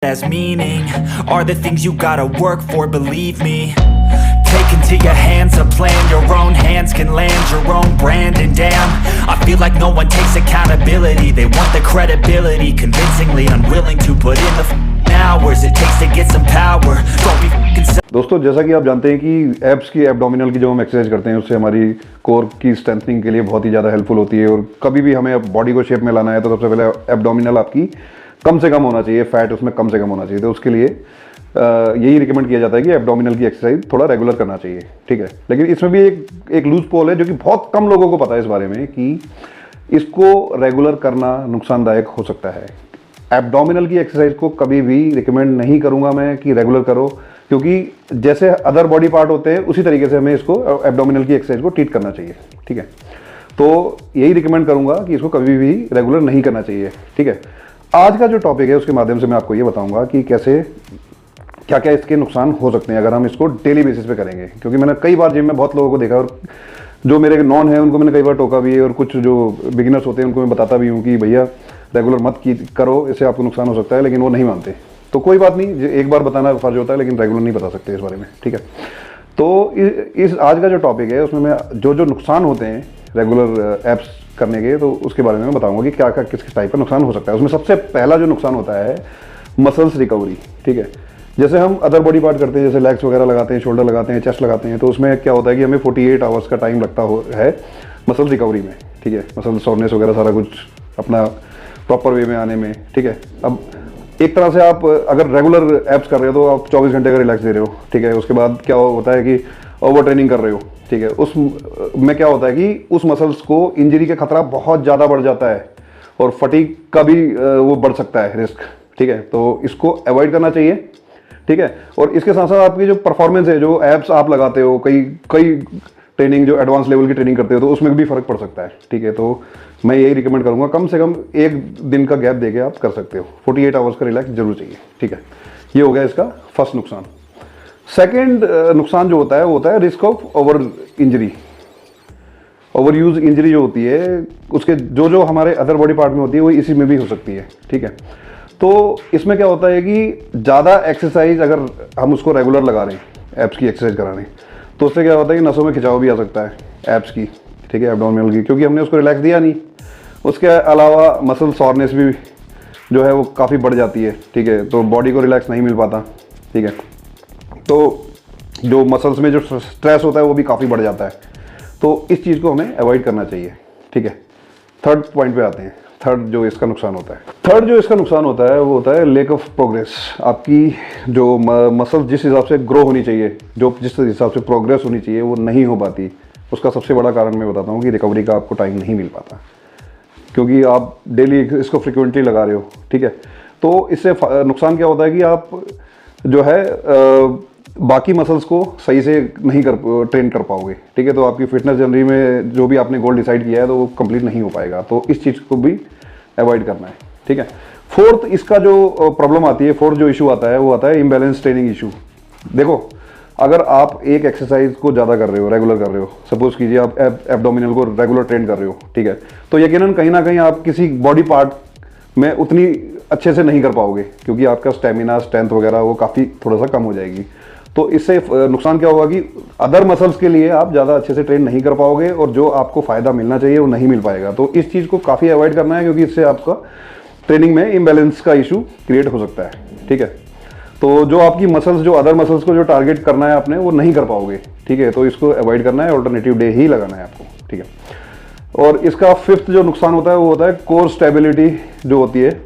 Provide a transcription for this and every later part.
has meaning are the things you gotta work for, believe me. Take into your hands a plan, your own hands can land your own brand. And damn, I feel like no one takes accountability. They want the credibility, convincingly unwilling to put in the hours it takes to get some power. Don't be f***ing दोस्तों, जैसा कि आप जानते हैं कि abs की abdominal की जो हम एक्सरसाइज करते हैं उससे हमारी कोर की स्ट्रेंथनिंग के लिए बहुत ही ज़्यादा हेल्पफुल होती है। और कभी भी हमें बॉडी को शेप में लाना है तो सबसे पहले एब्डोमिनल आपकी कम से कम होना चाहिए, फैट उसमें कम से कम होना चाहिए। तो उसके लिए यही रिकमेंड किया जाता है कि एब्डोमिनल की एक्सरसाइज थोड़ा रेगुलर करना चाहिए, ठीक है। लेकिन इसमें भी एक लूज पोल है जो कि बहुत कम लोगों को पता है इस बारे में कि इसको रेगुलर करना नुकसानदायक हो सकता है। एब्डोमिनल की एक्सरसाइज को कभी भी रिकमेंड नहीं करूंगा मैं कि रेगुलर करो, क्योंकि जैसे अदर बॉडी पार्ट होते हैं उसी तरीके से हमें इसको एब्डोमिनल की एक्सरसाइज को ट्रीट करना चाहिए, ठीक है। तो यही रिकमेंड करूंगा कि इसको कभी भी रेगुलर नहीं करना चाहिए, ठीक है। आज का जो टॉपिक है उसके माध्यम से मैं आपको ये बताऊंगा कि कैसे क्या क्या इसके नुकसान हो सकते हैं अगर हम इसको डेली बेसिस पे करेंगे। क्योंकि मैंने कई बार जिम में बहुत लोगों को देखा और जो मेरे नॉन है उनको मैंने कई बार टोका भी है, और कुछ जो बिगिनर्स होते हैं उनको मैं बताता भी हूँ कि भैया रेगुलर मत करो, इससे आपको नुकसान हो सकता है, लेकिन वो नहीं मानते। तो कोई बात नहीं, एक बार बताना फर्ज होता है, लेकिन रेगुलर नहीं बता सकते इस बारे में, ठीक है। तो इस आज का जो टॉपिक है उसमें मैं जो नुकसान होते हैं रेगुलर एप्स करने के, तो उसके बारे में मैं बताऊंगा कि क्या क्या किस टाइप का नुकसान हो सकता है। उसमें सबसे पहला जो नुकसान होता है मसल्स रिकवरी, ठीक है। जैसे हम अदर बॉडी पार्ट करते हैं, जैसे लेग्स वगैरह लगाते हैं, शोल्डर लगाते हैं, चेस्ट लगाते हैं, तो उसमें क्या होता है कि हमें 48 आवर्स का टाइम लगता है मसल रिकवरी में, ठीक है। मसल सॉरनेस वगैरह सारा कुछ अपना प्रॉपर वे में आने में, ठीक है। अब एक तरह से आप अगर रेगुलर एप्स कर रहे हो तो आप 24 घंटे का रिलैक्स दे रहे हो, ठीक है। उसके बाद क्या होता है कि ओवर ट्रेनिंग कर रहे हो, ठीक है। उस में क्या होता है कि उस मसल्स को इंजरी का खतरा बहुत ज़्यादा बढ़ जाता है और फटीग का भी वो बढ़ सकता है रिस्क, ठीक है। तो इसको अवॉइड करना चाहिए, ठीक है। और इसके साथ साथ आपकी जो परफॉर्मेंस है, जो एप्स आप लगाते हो, कई ट्रेनिंग जो एडवांस लेवल की ट्रेनिंग करते हो, तो उसमें भी फर्क पड़ सकता है, ठीक है। तो मैं यही रिकमेंड करूंगा कम से कम एक दिन का गैप देके आप कर सकते हो, 48 आवर्स का रिलैक्स जरूर चाहिए, ठीक है। ये हो गया इसका फर्स्ट नुकसान। सेकेंड नुकसान जो होता है वो होता है risk of over injury, over use injury जो होती है उसके जो हमारे अदर बॉडी पार्ट में होती है वो इसी में भी हो सकती है, ठीक है। तो इसमें क्या होता है कि ज़्यादा एक्सरसाइज अगर हम उसको रेगुलर लगा रहे हैं, एप्स की एक्सरसाइज करा रहे हैं, तो उससे क्या होता है कि नसों में खिंचाव भी आ सकता है एप्स की, ठीक है, एब्डोमिनल की, क्योंकि हमने उसको रिलैक्स दिया नहीं। उसके अलावा मसल सॉरनेस भी जो है वो काफ़ी बढ़ जाती है, ठीक है। तो बॉडी को रिलैक्स नहीं मिल पाता, ठीक है। तो जो मसल्स में जो स्ट्रेस होता है वो भी काफ़ी बढ़ जाता है। तो इस चीज़ को हमें अवॉइड करना चाहिए, ठीक है। थर्ड पॉइंट पे आते हैं। थर्ड जो इसका नुकसान होता है वो होता है लेक ऑफ प्रोग्रेस। आपकी जो मसल जिस हिसाब से ग्रो होनी चाहिए, जो जिस हिसाब से प्रोग्रेस होनी चाहिए, वो नहीं हो पाती। उसका सबसे बड़ा कारण मैं बताता हूँ कि रिकवरी का आपको टाइम नहीं मिल पाता, क्योंकि आप डेली इसको फ्रिक्वेंटली लगा रहे हो, ठीक है। तो इससे नुकसान क्या होता है कि आप जो है बाकी मसल्स को सही से नहीं ट्रेन कर पाओगे, ठीक है। तो आपकी फिटनेस जर्नी में जो भी आपने गोल डिसाइड किया है तो वो कंप्लीट नहीं हो पाएगा। तो इस चीज़ को भी अवॉइड करना है, ठीक है। फोर्थ इसका जो प्रॉब्लम आती है, फोर्थ जो इशू आता है वो आता है इम्बैलेंस ट्रेनिंग इशू। देखो, अगर आप एक एक्सरसाइज को ज़्यादा कर रहे हो, रेगुलर कर रहे हो, सपोज कीजिए आप एब्डोमिनल को रेगुलर ट्रेन कर रहे हो, ठीक है, तो यकीनन कहीं ना कहीं आप किसी बॉडी पार्ट में उतनी अच्छे से नहीं कर पाओगे, क्योंकि आपका स्टेमिना, स्ट्रेंथ वगैरह वो काफ़ी थोड़ा सा कम हो जाएगी। तो इससे नुकसान क्या होगा कि अदर मसल्स के लिए आप ज़्यादा अच्छे से ट्रेन नहीं कर पाओगे और जो आपको फ़ायदा मिलना चाहिए वो नहीं मिल पाएगा। तो इस चीज़ को काफ़ी अवॉइड करना है, क्योंकि इससे आपका ट्रेनिंग में इम्बैलेंस का इशू क्रिएट हो सकता है, ठीक है। तो जो आपकी मसल्स, जो अदर मसल्स को जो टारगेट करना है आपने, वो नहीं कर पाओगे, ठीक है। तो इसको अवॉइड करना है, ऑल्टरनेटिव डे ही लगाना है आपको, ठीक है। और इसका फिफ्थ जो नुकसान होता है वो होता है कोर स्टेबिलिटी जो होती है,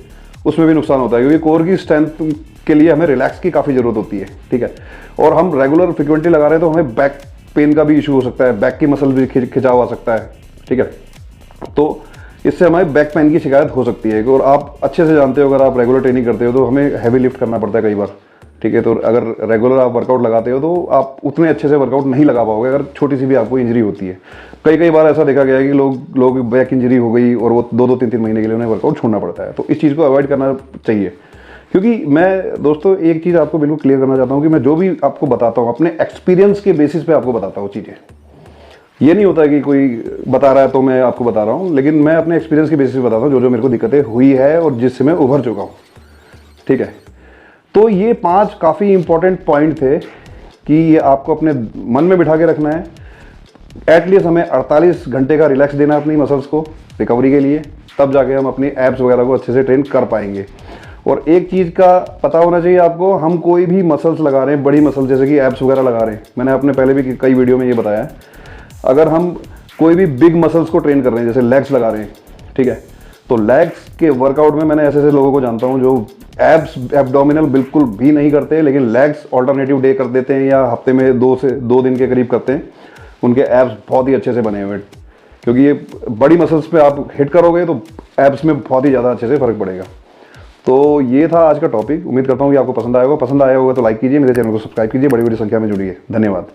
उसमें भी नुकसान होता है, क्योंकि कोर की स्ट्रेंथ के लिए हमें रिलैक्स की काफ़ी ज़रूरत होती है, ठीक है। और हम रेगुलर फ्रिक्वेंटली लगा रहे हैं तो हमें बैक पेन का भी इशू हो सकता है, बैक की मसल भी खिंचाव आ सकता है, ठीक है। तो इससे हमें बैक पेन की शिकायत हो सकती है। और आप अच्छे से जानते हो, अगर आप रेगुलर ट्रेनिंग करते हो तो हमें हैवी लिफ्ट करना पड़ता है कई बार, ठीक है। तो अगर रेगुलर आप वर्कआउट लगाते हो तो आप उतने अच्छे से वर्कआउट नहीं लगा पाओगे अगर छोटी सी भी आपको इंजरी होती है। कई बार ऐसा देखा गया है कि लोग बैक इंजरी हो गई और वो 2-2, 3-3 महीने के लिए उन्हें वर्कआउट छोड़ना पड़ता है। तो इस चीज़ को अवॉइड करना चाहिए, क्योंकि मैं दोस्तों एक चीज़ आपको बिल्कुल क्लियर करना चाहता हूँ कि मैं जो भी आपको बताता हूँ अपने एक्सपीरियंस के बेसिस पे आपको बताता हूँ चीज़ें। ये नहीं होता कि कोई बता रहा है तो मैं आपको बता रहा हूँ, लेकिन मैं अपने एक्सपीरियंस के बेसिस पे बताता हूँ जो मेरे को दिक्कतें हुई है और जिससे मैं उभर चुका हूँ, ठीक है। तो ये 5 काफ़ी इंपॉर्टेंट पॉइंट थे कि ये आपको अपने मन में बिठा के रखना है। एटलीस्ट हमें 48 घंटे का रिलैक्स देना है अपनी मसल्स को रिकवरी के लिए, तब जाके हम अपनी एब्स वगैरह को अच्छे से ट्रेन कर पाएंगे। और एक चीज़ का पता होना चाहिए आपको, हम कोई भी मसल्स लगा रहे हैं, बड़ी मसल जैसे कि एब्स वगैरह लगा रहे हैं, मैंने अपने पहले भी कई वीडियो में ये बताया है, अगर हम कोई भी बिग मसल्स को ट्रेन कर रहे हैं, जैसे लेग्स लगा रहे हैं, ठीक है, तो लेग्स के वर्कआउट में मैंने ऐसे ऐसे लोगों को जानता हूँ जो एब्स एब्डोमिनल बिल्कुल भी नहीं करते, लेकिन लेग्स ऑल्टरनेटिव डे कर देते हैं या हफ्ते में 2 दिन के करीब करते हैं, उनके एब्स बहुत ही अच्छे से बने हुए हैं। क्योंकि ये बड़ी मसल्स पे आप हिट करोगे तो एब्स में बहुत ही ज़्यादा अच्छे से फर्क पड़ेगा। तो ये था आज का टॉपिक। उम्मीद करता हूँ कि आपको पसंद आया होगा। पसंद आया होगा तो लाइक कीजिए, मेरे चैनल को सब्सक्राइब कीजिए, बड़ी बड़ी संख्या में जुड़िए। धन्यवाद।